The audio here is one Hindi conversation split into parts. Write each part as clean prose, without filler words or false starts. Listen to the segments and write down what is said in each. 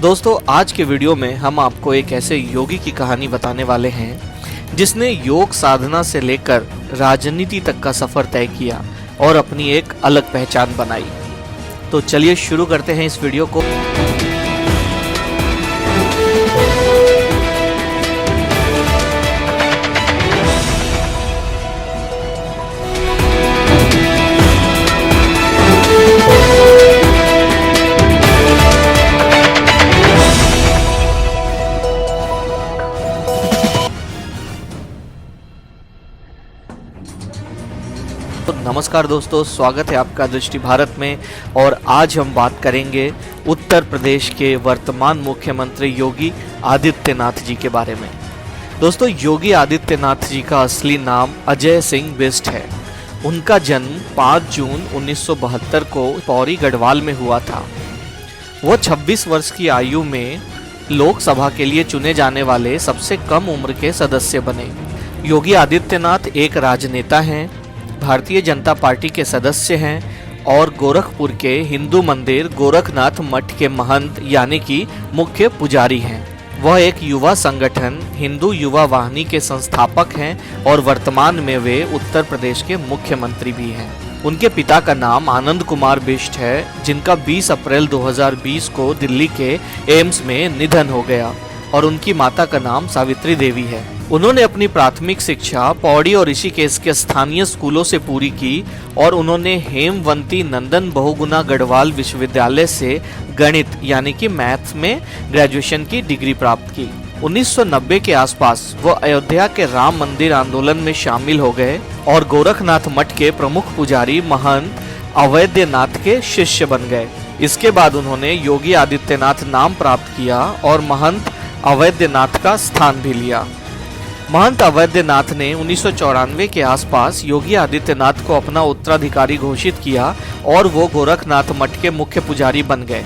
दोस्तों, आज के वीडियो में हम आपको एक ऐसे योगी की कहानी बताने वाले हैं जिसने योग साधना से लेकर राजनीति तक का सफर तय किया और अपनी एक अलग पहचान बनाई। तो चलिए शुरू करते हैं इस वीडियो को। तो नमस्कार दोस्तों, स्वागत है आपका दृष्टि भारत में। और आज हम बात करेंगे उत्तर प्रदेश के वर्तमान मुख्यमंत्री योगी आदित्यनाथ जी के बारे में। दोस्तों, योगी आदित्यनाथ जी का असली नाम अजय सिंह बिष्ट है। उनका जन्म 5 जून 1972 को पौड़ी गढ़वाल में हुआ था। वो 26 वर्ष की आयु में लोकसभा के लिए चुने जाने वाले सबसे कम उम्र के सदस्य बने। योगी आदित्यनाथ एक राजनेता हैं, भारतीय जनता पार्टी के सदस्य हैं और गोरखपुर के हिंदू मंदिर गोरखनाथ मठ के महंत यानी कि मुख्य पुजारी हैं। वह एक युवा संगठन हिंदू युवा वाहिनी के संस्थापक हैं और वर्तमान में वे उत्तर प्रदेश के मुख्यमंत्री भी हैं। उनके पिता का नाम आनंद कुमार बिष्ट है, जिनका 20 अप्रैल 2020 को दिल्ली के एम्स में निधन हो गया, और उनकी माता का नाम सावित्री देवी है। उन्होंने अपनी प्राथमिक शिक्षा पौड़ी और ऋषिकेश के स्थानीय स्कूलों से पूरी की और उन्होंने हेमवंती नंदन बहुगुणा गढ़वाल विश्वविद्यालय से गणित यानी कि मैथ्स में ग्रेजुएशन की डिग्री प्राप्त की। 1990 के आसपास वो अयोध्या के राम मंदिर आंदोलन में शामिल हो गए और गोरखनाथ मठ के प्रमुख पुजारी महंत अवैधनाथ के शिष्य बन गए। इसके बाद उन्होंने योगी आदित्यनाथ नाम प्राप्त किया और महंत अवैधनाथ का स्थान भी लिया। महंत अवैधनाथ ने 1994 के आसपास योगी आदित्यनाथ को अपना उत्तराधिकारी घोषित किया और वो गोरखनाथ मठ के मुख्य पुजारी बन गए।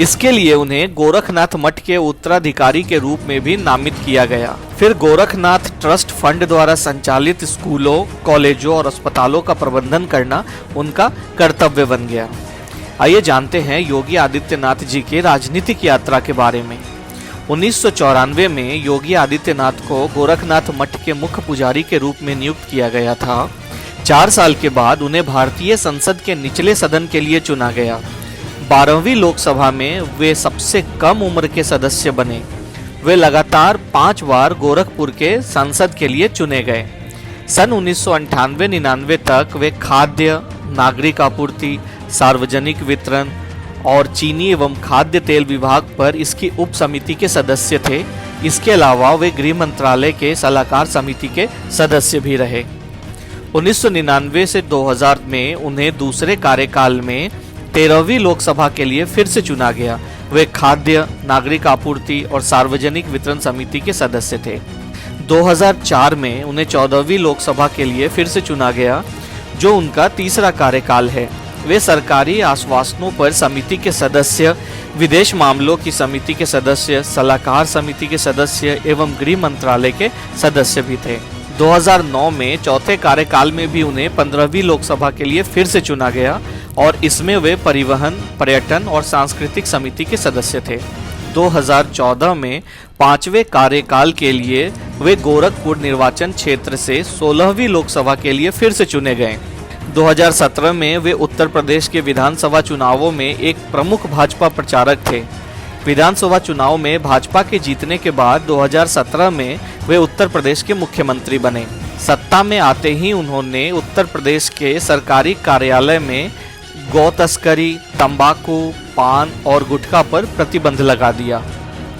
इसके लिए उन्हें गोरखनाथ मठ के उत्तराधिकारी के रूप में भी नामित किया गया। फिर गोरखनाथ ट्रस्ट फंड द्वारा संचालित स्कूलों, कॉलेजों और अस्पतालों का प्रबंधन करना उनका कर्तव्य बन गया। आइए जानते हैं योगी आदित्यनाथ जी के राजनीतिक यात्रा के बारे में। 1994 में योगी आदित्यनाथ को गोरखनाथ मठ के मुख्य पुजारी के रूप में नियुक्त किया गया था। 4 साल के बाद उन्हें भारतीय संसद के निचले सदन के लिए चुना गया। 12वीं लोकसभा में वे सबसे कम उम्र के सदस्य बने। वे लगातार 5 बार गोरखपुर के संसद के लिए चुने गए। सन 1998-99 तक वे खाद्य, नागरिक आपूर्ति, सार्वजनिक वितरण और चीनी एवं खाद्य तेल विभाग पर इसकी उप समिति के सदस्य थे। इसके अलावा वे गृह मंत्रालय के सलाहकार समिति के सदस्य भी रहे। 1999 से 2000 में उन्हें दूसरे कार्यकाल में 13वीं लोकसभा के लिए फिर से चुना गया। वे खाद्य, नागरिक आपूर्ति और सार्वजनिक वितरण समिति के सदस्य थे। 2004 में उन्हें 14वीं लोकसभा के लिए फिर से चुना गया, जो उनका तीसरा कार्यकाल है। वे सरकारी आश्वासनों पर समिति के सदस्य, विदेश मामलों की समिति के सदस्य, सलाहकार समिति के सदस्य एवं गृह मंत्रालय के सदस्य भी थे। 2009 में चौथे कार्यकाल में भी उन्हें 15वीं लोकसभा के लिए फिर से चुना गया और इसमें वे परिवहन, पर्यटन और सांस्कृतिक समिति के सदस्य थे। 2014 में 5वें कार्यकाल के लिए वे गोरखपुर निर्वाचन क्षेत्र से 16वीं लोकसभा के लिए फिर से चुने गए। 2017 में वे उत्तर प्रदेश के विधानसभा चुनावों में एक प्रमुख भाजपा प्रचारक थे। विधानसभा चुनाव में भाजपा के जीतने के बाद 2017 में वे उत्तर प्रदेश के मुख्यमंत्री बने। सत्ता में आते ही उन्होंने उत्तर प्रदेश के सरकारी कार्यालय में गौ तस्करी, तंबाकू, पान और गुटखा पर प्रतिबंध लगा दिया।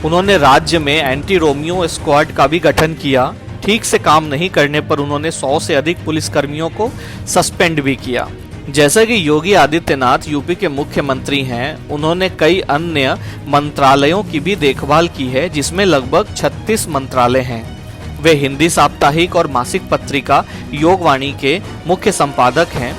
उन्होंने राज्य में एंटी रोमियो स्क्वाड का भी गठन किया। ठीक से काम नहीं करने पर उन्होंने 100 से अधिक पुलिसकर्मियों को सस्पेंड भी किया। जैसा कि योगी आदित्यनाथ यूपी के मुख्यमंत्री हैं, उन्होंने कई अन्य मंत्रालयों की भी देखभाल की है, जिसमें लगभग 36 मंत्रालय हैं। वे हिंदी साप्ताहिक और मासिक पत्रिका योगवाणी के मुख्य संपादक हैं।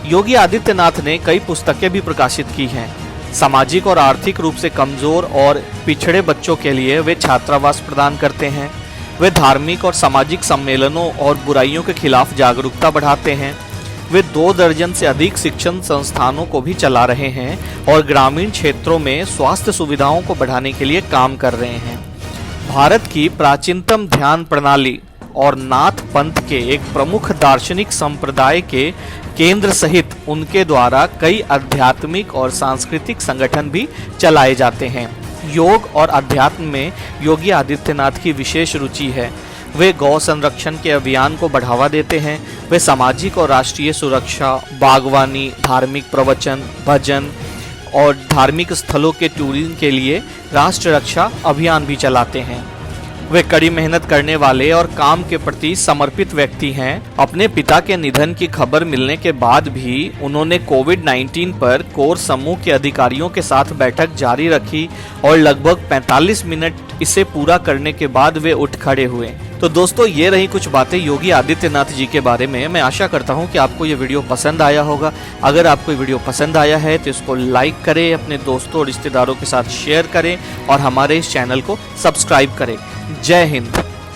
योगी आदित्यनाथ ने कई पुस्तकें भी प्रकाशित की हैं। सामाजिक और आर्थिक रूप से कमजोर और पिछड़े बच्चों के लिए वे छात्रावास प्रदान करते हैं। वे धार्मिक और सामाजिक सम्मेलनों और बुराइयों के खिलाफ जागरूकता बढ़ाते हैं। वे 2 दर्जन से अधिक शिक्षण संस्थानों को भी चला रहे हैं और ग्रामीण क्षेत्रों में स्वास्थ्य सुविधाओं को बढ़ाने के लिए काम कर रहे हैं। भारत की प्राचीनतम ध्यान प्रणाली और नाथ पंथ के एक प्रमुख दार्शनिक संप्रदाय के केंद्र सहित उनके द्वारा कई आध्यात्मिक और सांस्कृतिक संगठन भी चलाए जाते हैं। योग और अध्यात्म में योगी आदित्यनाथ की विशेष रुचि है। वे गौ संरक्षण के अभियान को बढ़ावा देते हैं। वे सामाजिक और राष्ट्रीय सुरक्षा, बागवानी, धार्मिक प्रवचन, भजन और धार्मिक स्थलों के टूरिज्म के लिए राष्ट्र रक्षा अभियान भी चलाते हैं। वे कड़ी मेहनत करने वाले और काम के प्रति समर्पित व्यक्ति हैं। अपने पिता के निधन की खबर मिलने के बाद भी उन्होंने कोविड-19 पर कोर समूह के अधिकारियों के साथ बैठक जारी रखी और लगभग 45 मिनट इसे पूरा करने के बाद वे उठ खड़े हुए। तो दोस्तों, ये रही कुछ बातें योगी आदित्यनाथ जी के बारे में। मैं आशा करता हूँ कि आपको ये वीडियो पसंद आया होगा। अगर आपको ये वीडियो पसंद आया है तो इसको लाइक करें, अपने दोस्तों और रिश्तेदारों के साथ शेयर करें और हमारे इस चैनल को सब्सक्राइब करें। जय हिंद।